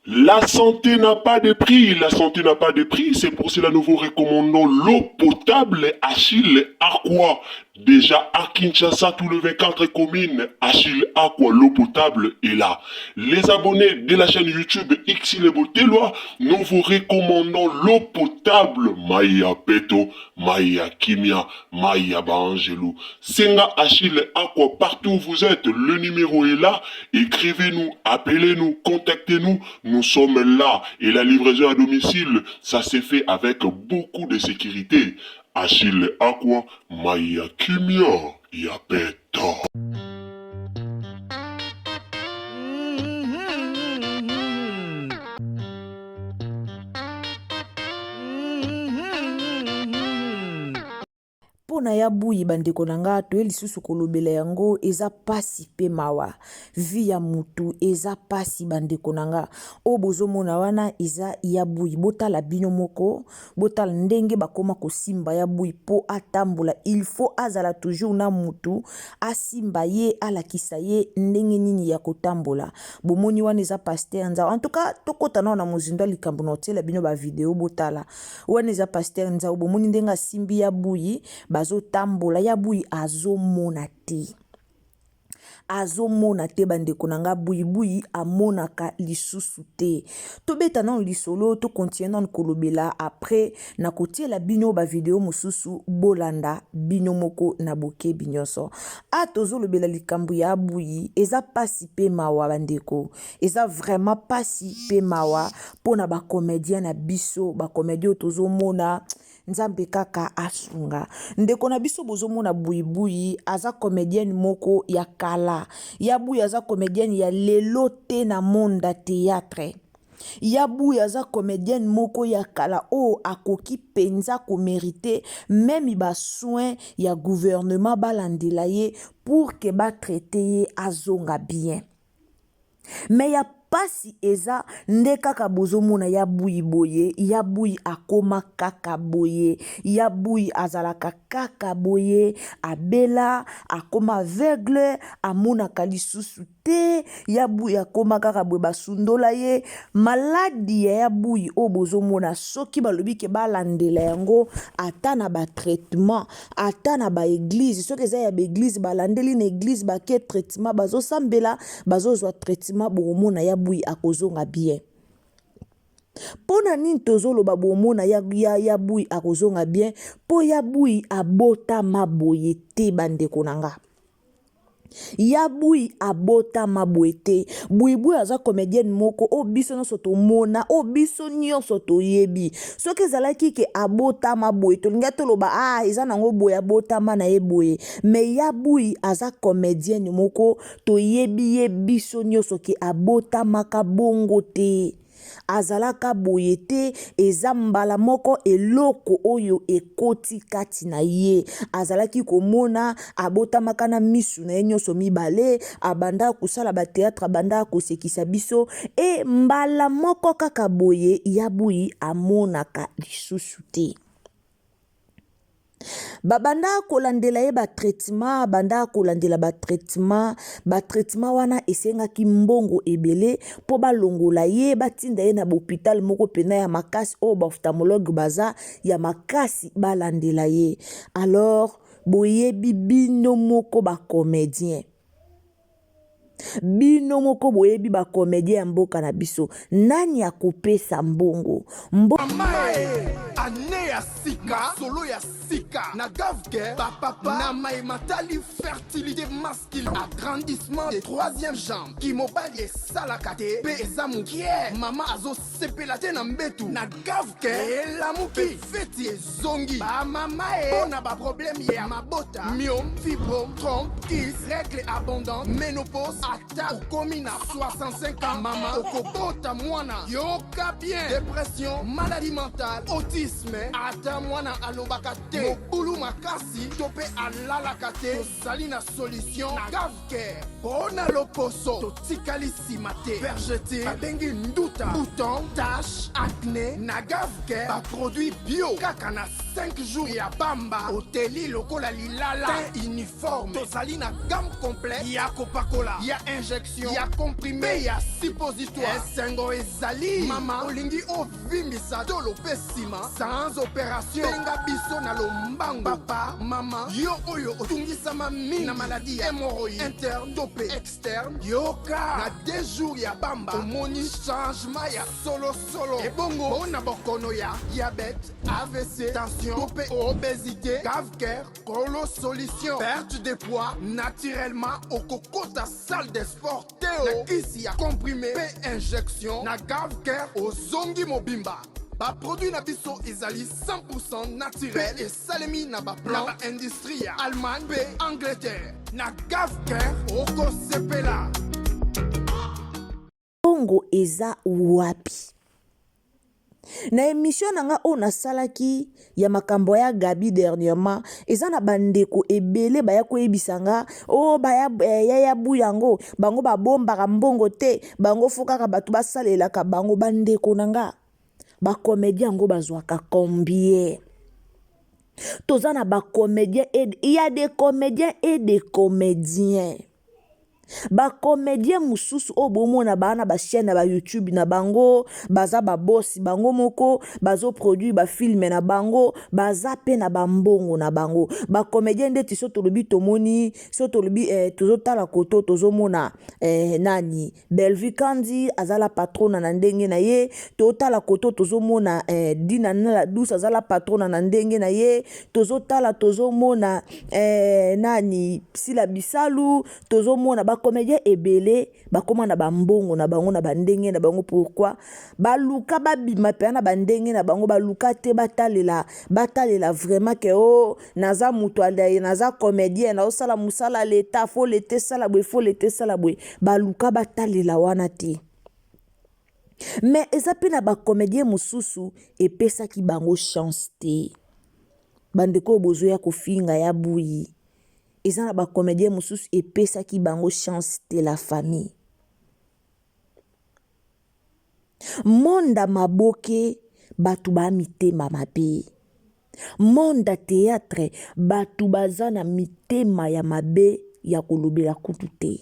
La santé n'a pas de prix, la santé n'a pas de prix, c'est pour cela que nous vous recommandons l'eau potable Achille Aqua. Déjà à Kinshasa, tous les 24 communes, Achille Aqua, l'eau potable est là. Les abonnés de la chaîne YouTube Xilebo Teloa, nous vous recommandons l'eau potable Maya Peto, Maya Kimia, Maya Bangelou. Senga Achille Aqua, partout où vous êtes, le numéro est là. Écrivez-nous, appelez-nous, contactez-nous, nous sommes là. Et la livraison à domicile, ça s'est fait avec beaucoup de sécurité. Achille Aqua, Maya Kimia, Yapeta. Pona ya buyi bandeko na nga to lisusu kolobela yango eza pasi pe mawa via mutu eza pasi bandeko na nga o bozomona wana eza ya buyi botala bino moko botala ndenge bakoma kosimba ya buyi po atambola il faut azala toujours na mutu asimba ye alakisa ye ndenge nini ya kotambola bomoni wana eza pasteur nza en tout cas tokota na mozindo likambo na otela bino ba video botala wana eza pasteur nza bomoni ndenge asimbi ya buyi bazo tambola ya buyi azomona te bandeko na nga buyi amonaka lisusu te tobeta na lisolo to continue na kolobela après na kotiela bino ba video mosusu bolanda bino moko na boke binyoso tozolobela likambo ya buyi eza pasi pe mawa bandeko eza vraiment pasi pe mawa pona ba comédien na biso ba comédien tozomona nzambe kaka asunga ndeko na biso bozomona buyi aza comédienne moko ya kala ya buyi aza comédienne ya lelo te na monde théâtre ya buyi aza comédienne moko ya kala akoki penza ko mériter même ba soin ya gouvernement balandela ye pour que ba traiter ye azonga bien mais ya pasi eza nde kaka bozomona ya buyi boye ya buyi akoma kaka boye ya buyi azalaka kaka boye abela akoma aveugle amonaka lisusu te ya buyi akoma kaka boye basundola ye maladi ya buyi o bozomona soki balobi ke balandela yango ata na ba traitement ata na ba église soki eza ya ba église balandeli na église bake traitement bazosambela bazozwa traitement bomona ya buyi akozonga bien pona nini tozoloba bomona ya buyi akozonga bien po ya buyi abota maboye te bandeko na nga ya buyi abota maboye te buyi aza comédienne moko o biso nyonso tomona o biso nyonso toyebi soki ezalaki ke abota maboye tolingi toloba eza nango boye abotama na ye boye mais ya buyi aza comédienne moko toyebi ye biso nyonso ke abotamaka bongo te azalaka boye te eza mbala moko eloko oyo ekoti kati na ye azalaki komona abotamaka na misu na ye nyonso mibale abanda kusala ba théâtre abanda kosekisa biso mbala moko kaka boye ya buyi amonaka lisusu te babanda kolandela ye ba traitement wana esengaki mbongo ebele po balongola ye batinda ye na hôpital moko pena ya makasi o ba ophtalmologue baza ya makasi balandela ye alors boyebi bino moko ba comédien bino moko boyebi ba comédien ya mboka na biso nani akopesa mbongo Amae, ane ya sika, solo ya sika, na gavke, papa, na matali fertilité masculine, agrandissement des troisième jambe, qui mobali salakate, pe ezamu kie, mama azo sepelate na mbetu, na gavke, elamuki, feti zongi, ba mamae, na ba problème ya mabota, myome, fibrome, trompe, kiss, règle abondante, ménopause, ata, okomi na 65 ans, mama, okobota mwana, yoka bien, dépression, maladie mentale, autisme, ata mwana alobaka te, mobulu makasi, tope alalaka te, tozali na solution, na gavke, pona loposo, totikali nsima te, vergete, babengi nduta, bouton, tache, acné, na gavke, baproduit bio, kaka na 5 jours ya bamba, oteli lokola lilala, teint uniforme, tozali na gamme complète, ya kopakola, ya injection, ya comprimé, ya suppositoire, esengo ezali, mama, olingi ovimbisa tolo pe nsima, sans opération, benga biso na lombango, papa, mama, yo oyo otungisama mingi na maladie ya hémorroïde, interne, tope, externe, yoka, na 2 jours ya bamba, omoni changement ya solo, ebongo, bona bokono ya diabète, AVC, tension, tope, obésité, cave-cœur, colo solution, perte de poids, naturellement, okokota salle de sport, teo, na kisi ya comprimé, pe injection, na cave-cœur, ozongi mobimba. Ba produit na biso ezali 100% naturel et salemi na ba plan na ba industrie ya Allemagne pe Angleterre. Na gavker oko sepela. bongo eza wapi na émission nanga o nasalaki ya makambo ya Gabi dernièrement eza na bandeko ebele baya koyebisanga o baya ya buyango bango babombaka mbongo te bango fokaka batu basalelaka bango bandeko nanga ba comédien ngo bazwaka combien tozana ba comédien il y a des comédiens et des comédiens ba comédien mususu o bomona bana ba chaîne na ba YouTube na bango baza ba boss bango moko bazo produit ba film na bango baza pe na ba mbongo na bango ba comédien ndeti so tolobi tomoni so tolobi tozotala koto tozomona nani Belvi Kandi azala patrona na ndenge na ye totala koto tozomona Dina na douce azala patrona na ndenge na ye tozomona nani Sila Bisalu tozomona ba comédien ebele bakoma na bambongo na bango na bandenge na bango pourquoi baluka babima pe na bandenge na bango baluka te batalela vraiment que oh naza mutu alaye naza comédien na osala musala l'état faut l'été sala bwe baluka batalela wana te mais eza pe na ba comédien mususu epesaki bango chance te bandeko bozo ya kofinga ya buyi eza na ba comédien mususu epesaki bango chance te la famille monda maboke batu ba mitema mabe monda théâtre batu baza na mitema ya mabe ya kolobela kutu te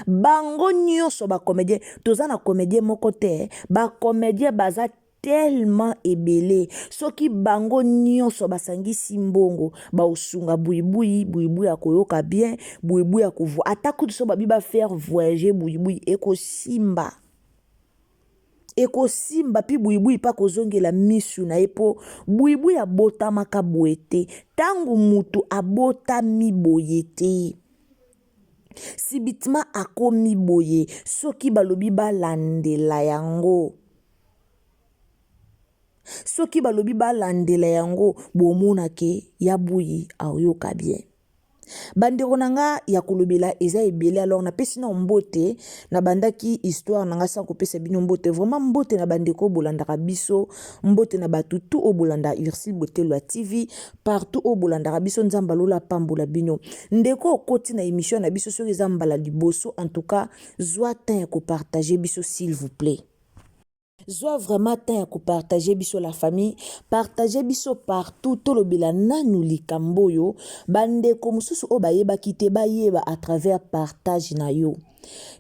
bango nyonso ba comédien toza na comédien moko te ba comédien baza tellement ebele soki bango nyonso basangisi mbongo ba osunga buibui ya koyoka bien buibui ya kuvo ata kutu so babi ba faire voyager buibui ekosimba pi buibui pa kozongela misu na epo buibui abotamaka boye te tangu mutu abotami boye te sibitima akomi boye soki balobi balandela yango soki balobi balandela yango bomona ke ya buyi ayoka bien bandeko nanga ya kolobela eza ebele alors na pesi na mbote na bandaki histoire nanga sa kopesa bino mbote vraiment mbote na bandeko bolandaka biso mbote na batu tout o bolanda Ursule Botelwa TV partout o bolandaka biso nzamba lola pambola bino ndeko okoti na émission na biso soki eza mbala liboso en tout cas zwa temps ya kopartager biso s'il vous plaît Zwa vraiment temps à partager biso la famille, partager biso partout tolobela nanu likambo yo, bande komususu o bayeba kite bayeba à travers partage na yo.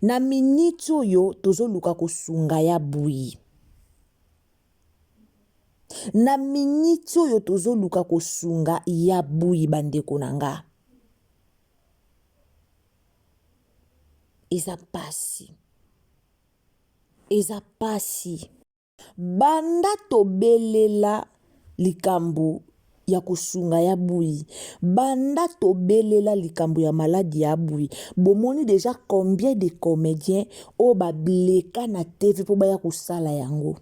Na minute yo tozo luka kosunga ya bui. Na minute yo tozo luka kosunga ya bui bande konanga. eza pasi. Eza pasi. Banda tobelela likambo ya kusunga ya bui. Banda tobelela likambo ya maladi ya bui. Bomoni déjà combien de comédiens o bableka na TV po baya kusala yango.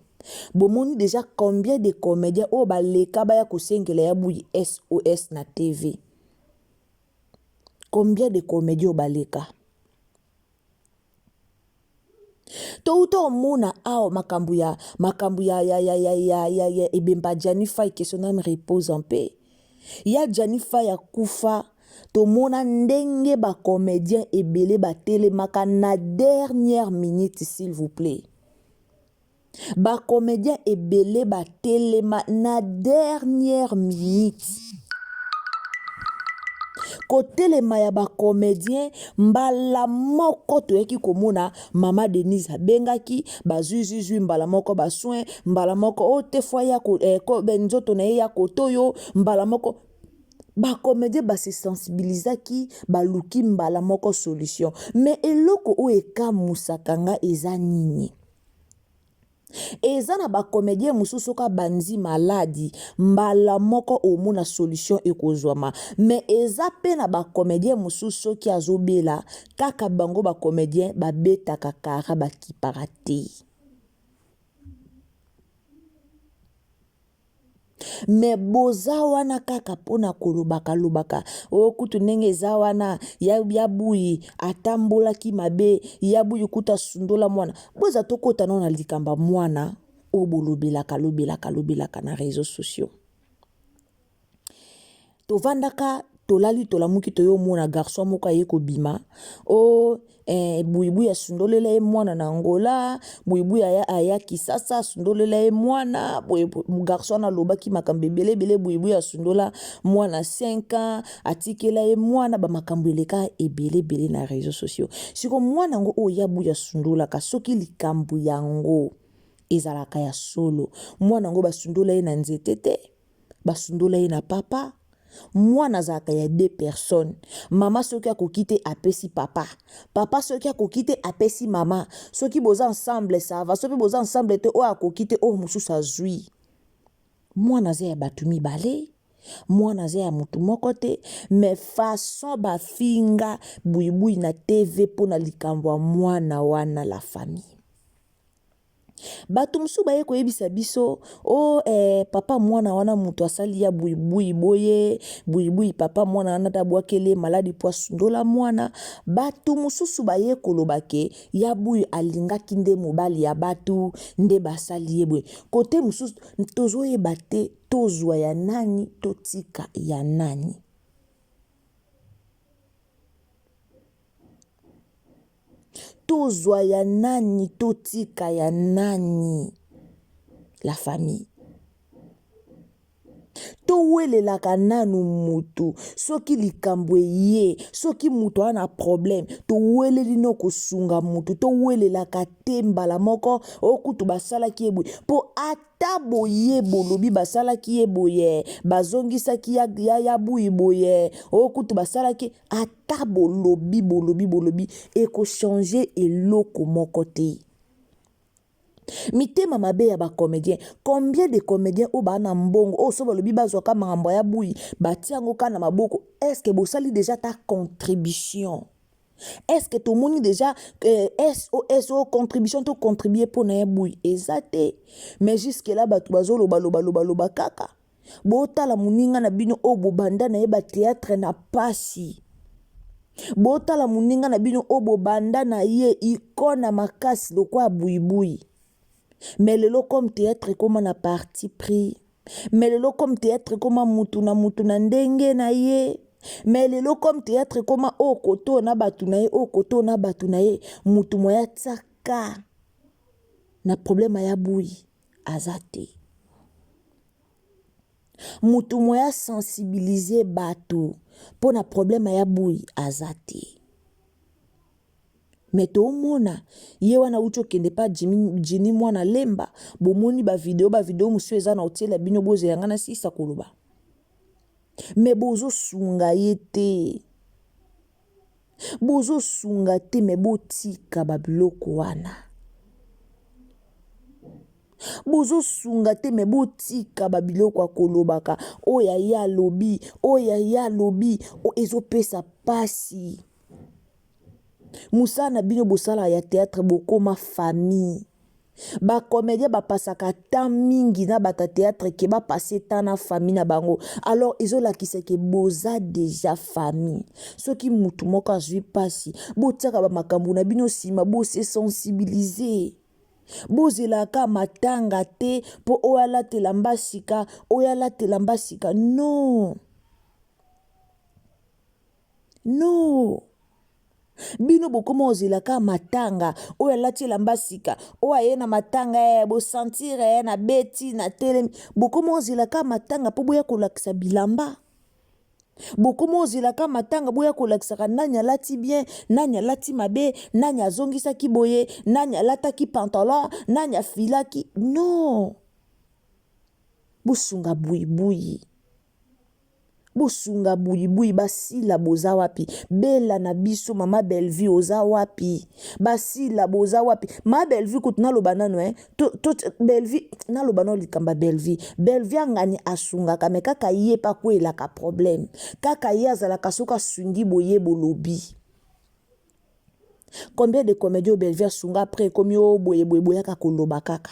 Bomoni déjà combien de comédiens o baleka baya kusengela ya bui SOS na TV. Combien de comédiens o baleka. Touto mona ao makambu ya ebemba Janifa que son âme repose en paix. Ya Janifa ya kufa to mona ndenge ba comédien ebele ba telemaka na dernière minute s'il vous plaît. Ba comédien ebele ba telema na dernière minute. Kotelema ya ba comédien mbala moko toyeki komona mama Denise abengaki bazuzuzu mbala moko ba soin mbala moko o te fois ya ko benzoto na ya kotoyo mbala moko ba comédien ba se sensibilisaki ba luki mbala moko solution mais eloko o eka musakanga eza nini. Eza na ba comédien mususu ka banzi maladi mbala moko omona solution ekozwama mais eza pe na ba comédien mususu ki azobela kaka bango ba comédien ba betaka kara ba kiparate. Mais boza wana kaka pona kolobaka lobaka o kutu ndenge eza wana ya bui atambola ki mabe ya bui kuta sundola mwana boza tokota na likamba mwana o bolobelaka lobelaka na réseaux sociaux. Tovandaka tolali tolamuki toyo mona garçon moko ayeko bima o buibu ya sundolela e mwana na Angola buibu ya Kisasa sundolela e mwana garçon na lobaki makambo belebele buibu ya sundola mwana 5 ans atikela e mwana ba makambo eleka ebele na réseaux sociaux. Siko mwana ngo o ya buya sundola ka soki likambo yango ezalaka ya solo mwana ngo basundola e na nzete te basundola e na papa. Mwana zaka ya 2 personnes. Mama soki akokite apesi papa. Papa soki akokite apesi mama. Soki boza ensemble ça va. Soki boza ensemble te o akokite o mususu azui. Mwana za ya batu mibale. Mwana za ya mutu moko te. Mais façon ba finga buibui na TV pona likambo mwana wana la famille. Batu musu baye koyebisa biso o papa mwana wana mutu asali ya buibui boye buibui papa mwana wana tabwakele maladi po sundola mwana batu mususu baye kolobake ya bui alingaki nde mobali ya batu nde basali yebwe kote mususu tozoye bate tozwa ya nani totika ya nani. Tozwa ya nani totika ya nani. La famille. Towelelaka nanu mutu soki likambo ye soki mutu ana problème toweleli no kosunga mutu towelelaka te mbala moko okutu basalaki ye boye po ata boye bolobi basalaki ye boye bazongisaki ya bui boye okutu basalaki ata bolobi ekochange eloko moko te. Mitema mabe ya ba comédien combien de comédiens o ba na mbongo o so balobi bazwa ka makambo ya bui batiango kana maboko est-ce que bosali déjà ta contribution est-ce que tout le monde déjà SOS contribution to contribuer pour na bui ezate mais jusque là batu bazolo baloba kaka botala muninga na bino o bobanda na yeba théâtre na pasi botala muninga na bino o bobanda na ye ikona makasi lokwa buibui. Mais le comme théâtre comme na parti pris. Mais le comme théâtre comme mutu na ndenge na ye. Mais le comme théâtre comme o koto na batu na ye o koto na batu na ye mutu moya tsaka. Na problème ya bui azate. Mutu moya sensibiliser batu pour na problème ya bui azate. Mais to mona ye wana ucho kende pa jini mwana lemba bomoni ba video musu eza na hotel bino boze yanga na sisa koloba mais bozo sunga yete bozo sunga te me botika babiloko wana. Bozo sunga te me botika babiloko akolobaka oya ya lobi o ezo pesa pasi. Musana bino bosala ya théâtre bokoma famille. Ba comédien ba pasaka temps mingi na bata théâtre ke ba passer temps na famille na bango. Alors ezo lakisa ke boza déjà famille. Soki mutu moko azwi pasi, botiaka ba makambo na bino sima bo se sensibiliser. Bozelaka matanga te po oyala telamba sika. Non. Non. Bino bokoma ozelaka matanga oyo alati elamba sika oyo aye na matanga bo sentir na beti na tele bokoma ozelaka matanga po boya kolakisa bilamba. Bokoma ozelaka matanga boya kolakisaka nani alati bien, nani alati mabe, nani azongisaki boye, nani alataki pantalon, nani afilaki. Non. Bosunga buibui. Bosunga buibui basila boza wapi. Bela na biso mama Bellevue oza wapi. Basila boza wapi. Ma Bellevue kutuna lobanano Bellevue na lobano likamba Bellevue. Bellevue ngani asunga kame kaka ye pa kwela ka problème. Kaka ye azala kasoka sungi boye bolobi. Combien de comédiens au Bellevue asunga après comme yo boye ka koloba kaka.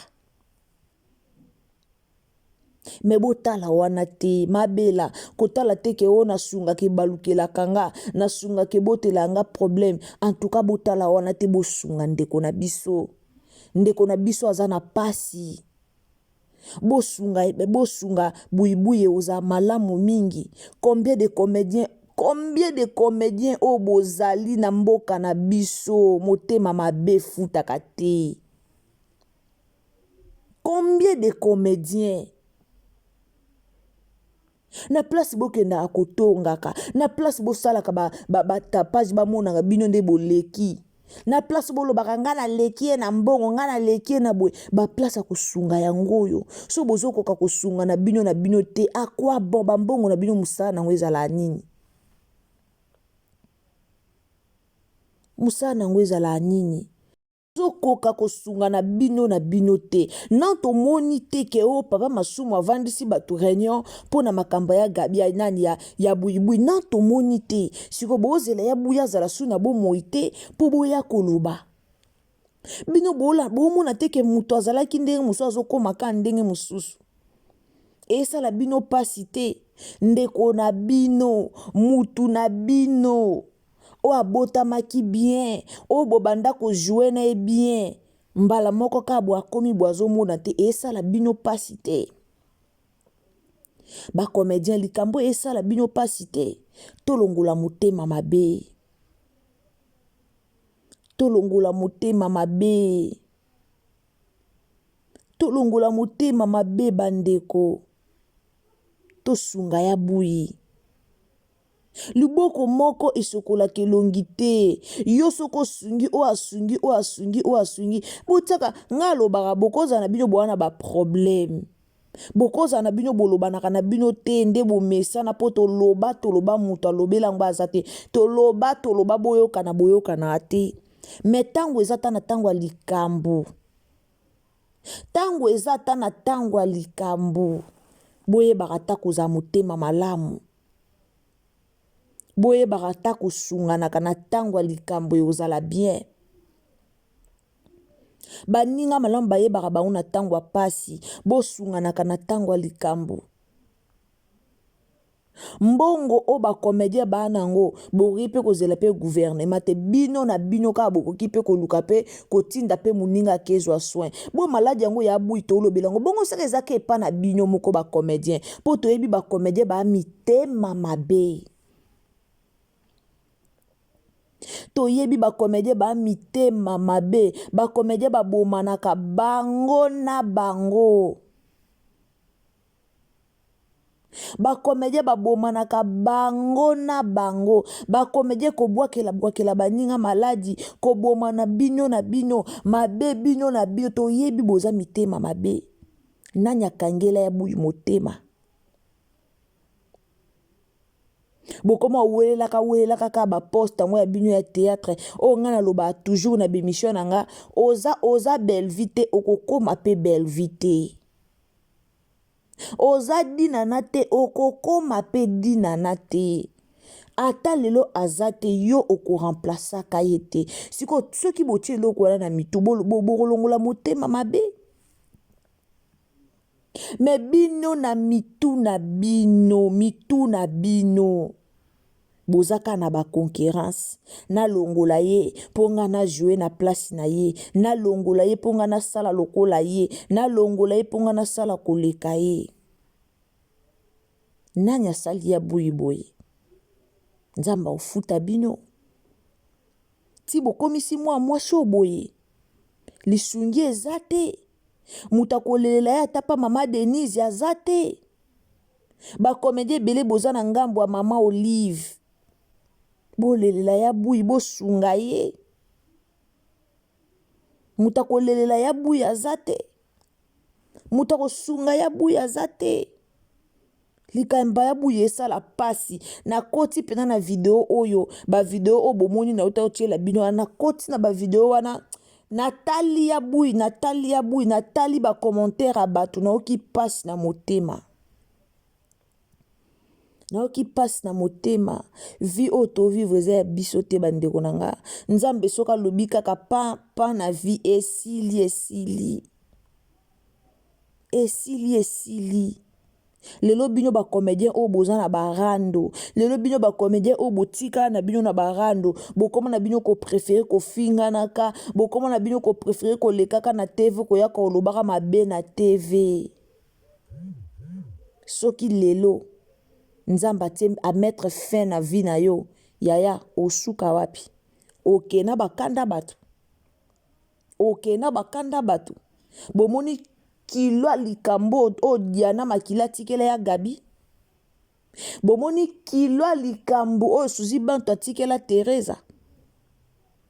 Me botala wana te mabela kotala te ke ona sunga ke balukela kanga na sunga ke botela nga problème. En tout cas botala wana te bosunga ndeko na biso azana pasi. Bosunga buibuye oza malamu mingi. Combien de comédiens o bozali na mboka na biso motema mabe futaka te. Combien de comédiens na place bokenda akotongaka na place bosalaka ba tapage ba monanga bino nde boleki na place bolobaka nga na leki na mbongo nga na leki na boye ba place akosunga yango oyo so bozokoka kosunga na bino te akwa bon ba mbongo na bino musala nango ezala nini zokoka kosunga na bino te nanto moni te ke o papa masumu avandisi batu réunion pona makambo ya gabia nani ya buibui nanto moni te siko bozela ya buya zala suna bo moite po boya koloba bino bomona te ke muto azalaki ndenge musu azokoma ka ndenge mususu esala bino pasi te ndeko na bino mutu na bino o abotamaki bien o bobanda ko jouer na bien mbala moko ka bo akomi boazo mona te esala bino pasi te ba comédien likambo esala bino pasi te tolongola motema mabe bandeko tosunga ya bui. Luboko moko isokola kelongi te. Yo soko sungi o asungi. Botaka ngalo bara bokoza na bino boana ba problème. Bokoza na bino bolobanaka na bino te nde bomesa na po toloba mutu alobela ngba azate. Toloba boyoka na ate. Me tango ezata na tango likambo. Boye barata koza motema malamu. Boye barata kosunga na tango likambo yozala bien. Baninga malamu baye barabauna na tango pasi. Bosunga na tango likambo. Mbongo oba comédien banango boripe kozela pe gouvernement te bino na bino ka bokoki pe koluka pe kotinda pe muninga kezwa soin bo maladi yango ya buito lobelango bongo saka ezaka epa na bino moko ba comédien po toyebi ba comédien ba mitema mabe toyebi ba comédien ba mitema mabe ba comédien ba bomanaka bango na bango ba comédien ba bomanaka bango na bango ba comédien ko bwakela baninga maladi ko bomana bino na bino mabe bino na bio to yebi boza mitema mabe nanya kangela ya buyi motema bokoma welelaka ka baposte yango ya bino ya théâtre oyo nga naloba toujours na bémission na nga oza belle vie te okokoma mpe belle vie te oza dinana te okokoma mpe dinana te ata lelo aza te yo okoremplasaka ye te siko soki botie eloko wana na mitu bokolongola motema mabe me bino na mitu na bino bozaka na baconquérance nalongola ye mpo nga na joue na place na ye nalongola ye mpo nga nasala lokola ye nalongola ye mpo nga nasala koleka ye nani asali ya boyi boye nzambe ofuta bino ti bokomisi mwasi oyo boye lisungi eza te mutu akolelela ye ata pa mama Denise aza te bakomedie ebele boza na ngambo ya mama Olive bolelela ya buyi bosunga ye mutu akolelela ya buyi aza te mutu akosunga ya buyi aza te likambo ya buyi esala pasi na koti pena na video oyo bavideo oyo bomoni na uta otiela bino wana na koti na bavideo wana natali ya buyi natali bakommentaire ya bato naoki pasi na motema vi oyo tovivre eza ya biso te bandeko na nga nzambe soki alobi kaka pa na vi esili lelo bino bacomédien oyo boza na barando lelo bino bacomédien oyo botika na bino na barando bokoma na bino koprefere kofinganaka bokoma na bino koprefere kolekaka na tv koya kolobaka mabe na tv soki lelo nzamba atie amettre fin na vie na yo yaya osuka wapi okena bakanda bato bomoni kilo likambo o Diana makila tikela ya Gabi bomoni kilo likambo o Suzy Bantu atikela Teresa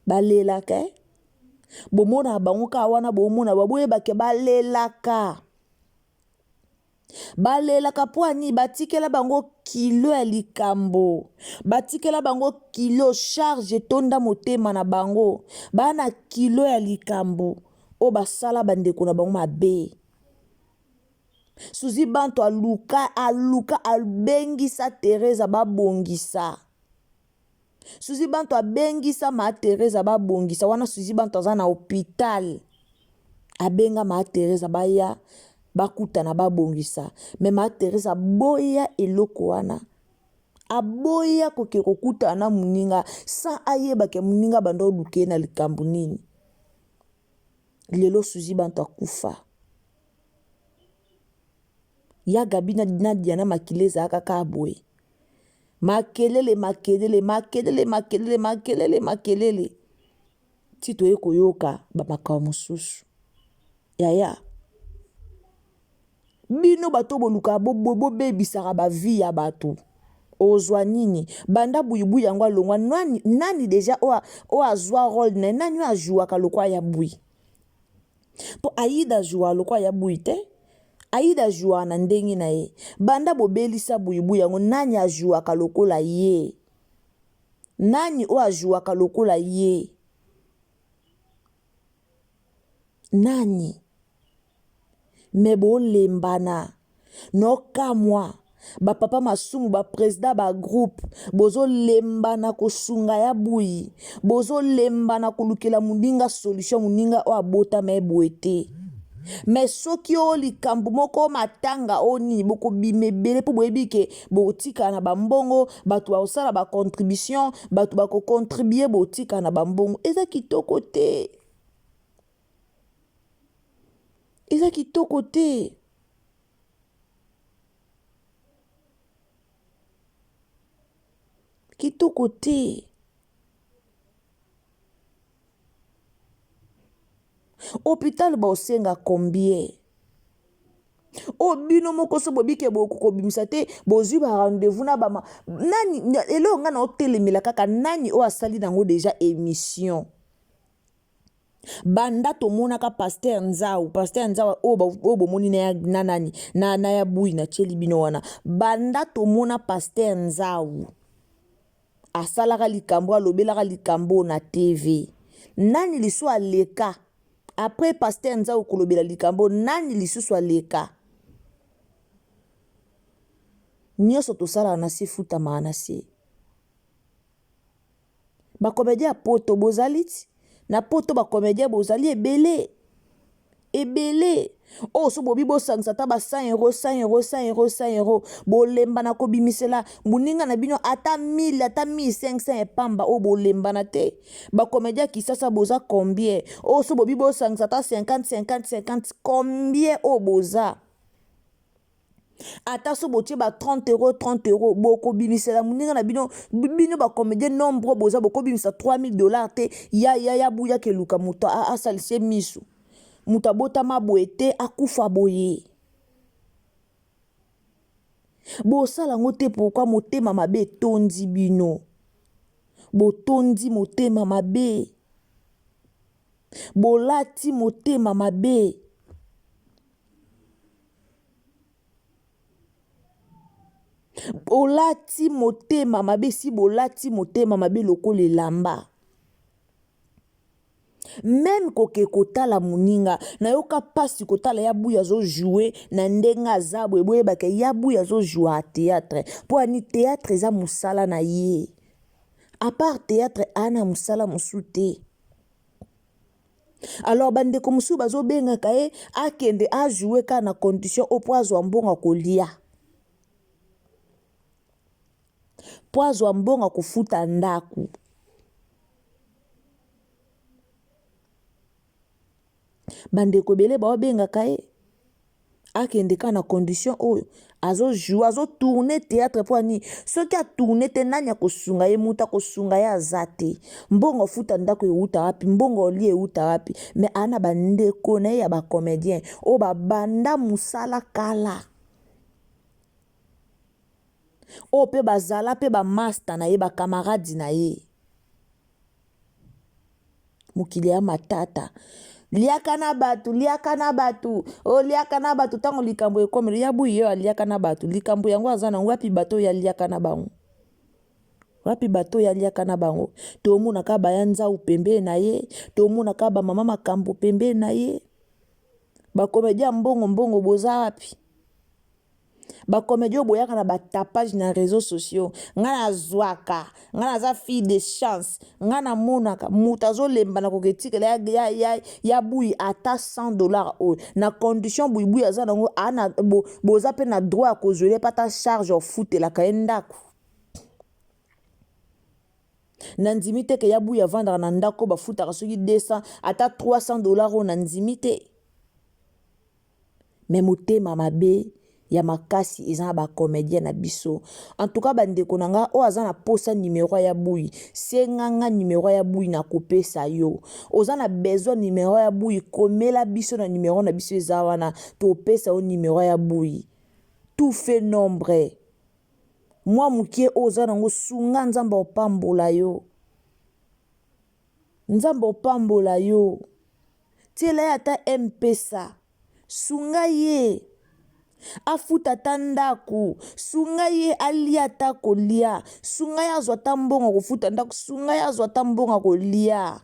balelaka bomona bango ka wana bomona baboyebake balelaka po ani batikela bango kilo ya likambo batikela bango kilo charge tonda motema na bango bana kilo ya likambo o basala bandeko na bango mabe Suzy Bantu aluka abengisa Teresa babongisa Suzy Bantu abengisa ma Teresa babongisa wana Suzy Bantu aza na hôpital abenga ma Teresa baya bakutana babongisa me ma Teresa boya eloko wana aboya koke kokutana na muninga sa ayeba ke muninga bando luke na likambo nini lelo Suzy Bantu akufa ya Gabi na Diana makileza akaka aboye makelele tito ye koyoka bamakawa mosusu yaya bino bato boluka bobebisaka bavi ya bato ozwa nini banda buyibuyi yango alongwa nani deja o azwa role na nani o ajuaka lokwa ya buyi po Aïda joua lokwa ya buyi te Aïda joua na ndenge na ye banda bobelisa buyibuyi yango nani ajuaka lokola ye nani o ajuaka lokola ye nani mebo lembana nokamwa bapapa masumu bapresident bagroupe bozolembana kosunga ya buyi bozolembana kolukela muninga solution muninga o abotama eboye te mais soki o likambo moko matanga o nini bokobima ebele mpo boyebi ke botika na bambongo bato bakosala bacontribution bato bakocontribue botika na bambongo eza kitoko te kitoko te hôpital baosenga combien o bino moko so bobike bokobimisa te bozwi ba rendez-vous na bama nani elo nga na otelemela kaka nani o asali nango deja émission banda tomonaka Pasteur Nzau o bomoni na nani na ya buyi na tieli bino wana banda tomona Pasteur Nzau asalaka likambo alobelaka likambo na TV. Nani liso aleka après pasteur nzao kolobela likambo, nani lisusu aleka? Nyonso tosala na se futama na se. Bakomedia poto bozali ti na poto bakomedia bozali ebele ebele. Oh, so bobi bo sangisa ta ba 100 euros 100 euros 100 euros 100 euros bolemba na kobimisela muninga na bino ata 1000 ata 1500 epamba o bolemba na te. Bakomedia kisasa boza combien? Oh, so bobi bo sangisa ta 50 50 50 combien o boza? Ata so botie ba 30 euros boko bimisela muninga na bino ba comédien nombre boza boko bimisa $3000 te ya buya ke luka muta a salise misu muta bota maboete akufa boye bo sala ngote pourquoi motema mabe tondi bino botondi motema mabe bolati motema mabe. Bolati motema mabe si bolati motema mabe lokola elamba. Même koke kotala muninga na yoka pasi kotala ya buya zo jouer na ndenga zabwe boye baka ya buya zo jouer théâtre. Po ani théâtre eza musala na ye. À part théâtre ana musala musute. Alors bande ko musu bazo benga kae akende a jouer ka na condition au poizo mbonga kolia. Poazo mbonga kufuta ndaku. Bande ko bele ba benga kae akende ka na condition oyo azo jouer azo tourner théâtre po ani soki a tourner te nanya kosunga ye muta kosunga ya azate mbongo futa ndako euta wapi mbongo li euta wapi mais ana bande ko na ya ba comédien o ba banda musala kala o pe bazala pe ba master na ye ba camarade na ye mukili ya matata liaka na batu o liaka na batu tango likambo ekomeli ya buyi yo liaka na batu likambo yango azana wapi bato ya liaka na bango wapi bato ya liaka na bango to muna ka bayanza upembe na ye to muna ka ba mama makambo pembe na ye ba komedia mbongo boza wapi ba komedio boyaka na ba tapage na réseaux sociaux ngana zwaka ngana za fille de chance ngana monaka mutazo lemba na koketikela ya buyi ata $100 o na condition buyi azana ngo ana boza pe na droit ko jouer pata charge au foot la kaendako nanzimite ke ya buyi vendre na ndako ba futaka soki 200 ata $300 o nanzimite mais motema mabe ya makasi eza ba comédien na biso. En tout cas bandeko nanga o azana posa numéro ya buyi senganga numéro ya buyi na kopesa yo ozana besoin numéro ya buyi komela biso na numéro na biso eza wana to pesa o numéro ya buyi tout fait nombre moi mukie ozana ngo sunga nzamba opambola yo nzamba opambola yo tiela ya ta mpesa sunga ye afuta tandaku sunga ye alia ta kolia sunga ya azwa ta mbongo kofuta ndaku sunga ya azwa ta mbongo kolia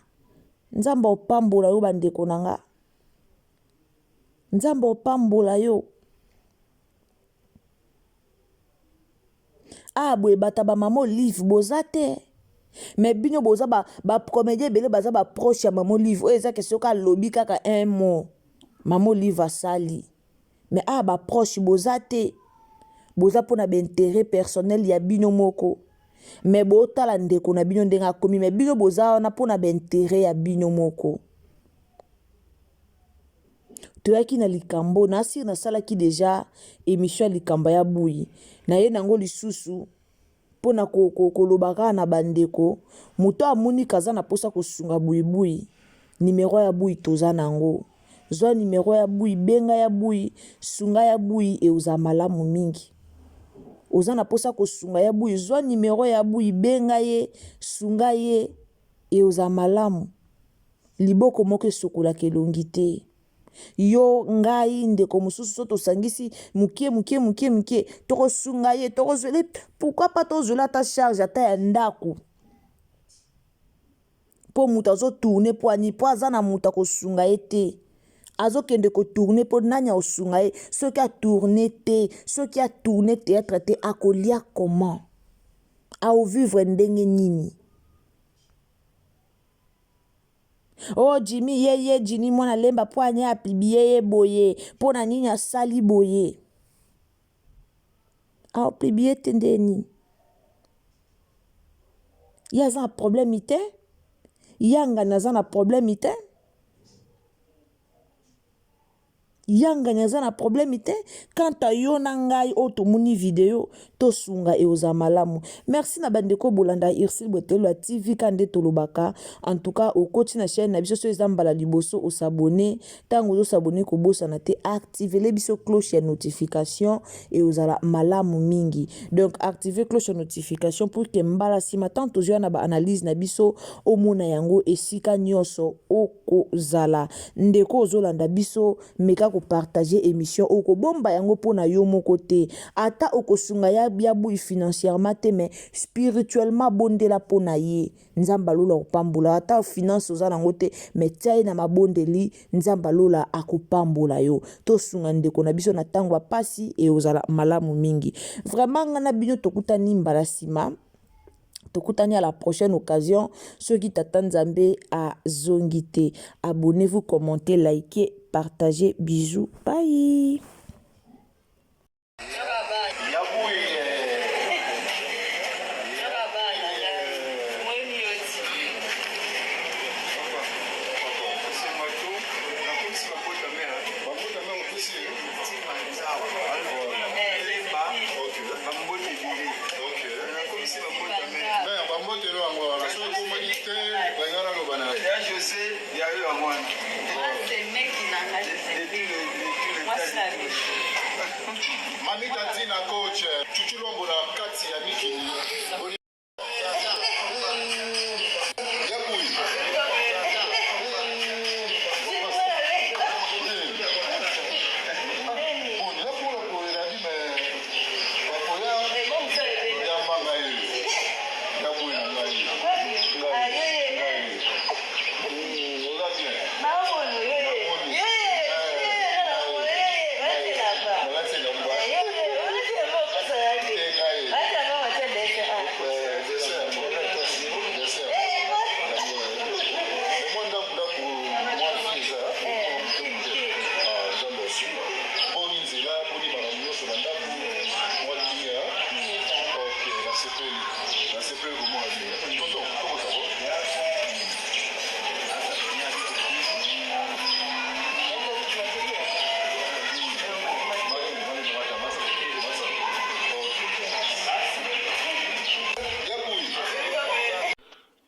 nzamba opambola yo bandeko nanga nzamba opambola yo boye bata ba mama Olive boza te mais bino boza ba comédien bele baza ba proche ya mama Olive oyo eza question ka lobi kaka un mot mama Olive asali mais ba proche boza te boza pona ba intérêt personnel ya bino moko mais botala ndeko na bino ndenga komi mais bino boza na pona ba intérêt ya bino moko toyaki na likambo na sir na salaki déjà émission likambo ya buyi na ye nango lisusu pona kolobaka na bandeko muto amoni kaza na posa kosunga buyi numéro ya buyi toza nango zwa numéro ya buyi benga ya buyi sunga ya buyi e uza malamu mingi oza na posa kosunga ya buyi zwa numéro ya buyi benga ye sunga ye e uza malamu liboko moko esokola kelongi te yo ngai ndeko mosusu so tosangisi mukie tokosunga ye tokozwele pourquoi pas tozwela ta charge ata ya ndako mpo moto azotourne mpo ani mpo aza na moto akosunga ye te azokende kotourne mpo nani akosunga ye soki atourne te soki atourne théâtre te akolia comment aovivre ndenge nini. Oh Jimmy ye Jimmy mwana lemba po anya apibie ye boye po na nini asali boye apibie te ndeni ya za problème te yanga naza na problème te yanga naza na problème te quand yo na ngai o tomoni video tosunga e oza malamu. Merci na bandeko bolanda Ursule Botelo ya TV kande tolobaka en tout cas au koti na chaîne na biso so ezambala liboso o s'abonner tango zo s'abonner ko bosa na te activer les biso cloche ya notification et ozala malamu mingi donc activer cloche ya notification pour que mbala sima tant ozwa na ba analyse na biso o mona yango esika nyoso oko zala ndeko ozolanda biso meka ko partager émission oko bomba yango pona yo moko te ata okosunga ya bui financièrement te mais spirituellement bondela pona ye nzamba lola opambola ata finance ozala ngo te mais tia na mabondeli nzamba lola akopambola yo tosunga ndeko na biso na tango pasi e ozala malamu mingi vraiment ngana bino tokutani mbala sima tokutani à la prochaine occasion ceux qui t'attendent Nzambe à Zongite. Abonnez-vous, commentez, likez, partagez. Bisous. Bye. Mami Tatina coach, Chuchu Lombo na kati ya Miki.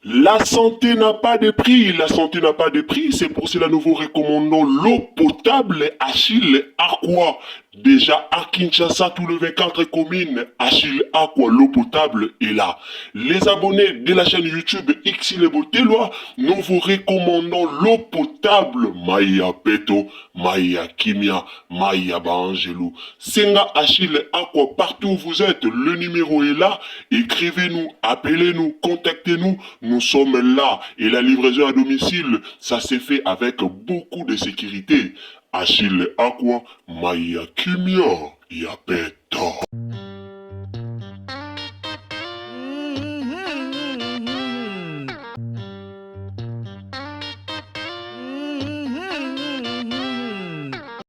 La santé n'a pas de prix, la santé n'a pas de prix, c'est pour cela nous vous recommandons l'eau potable Achille Aqua. Déjà à Kinshasa, tout le 24 communes, Achille Aqua, l'eau potable est là. Les abonnés de la chaîne YouTube Xile Boteloa, nous vous recommandons l'eau potable Maya Peto, Maya Kimia, Maya Bangelou. Senga Achille Aqua, partout où vous êtes, le numéro est là. Écrivez-nous, appelez-nous, contactez-nous. Nous sommes là et la livraison à domicile, ça s'est fait avec beaucoup de sécurité. Achille Aqua, Maya Kimia, Yapeto.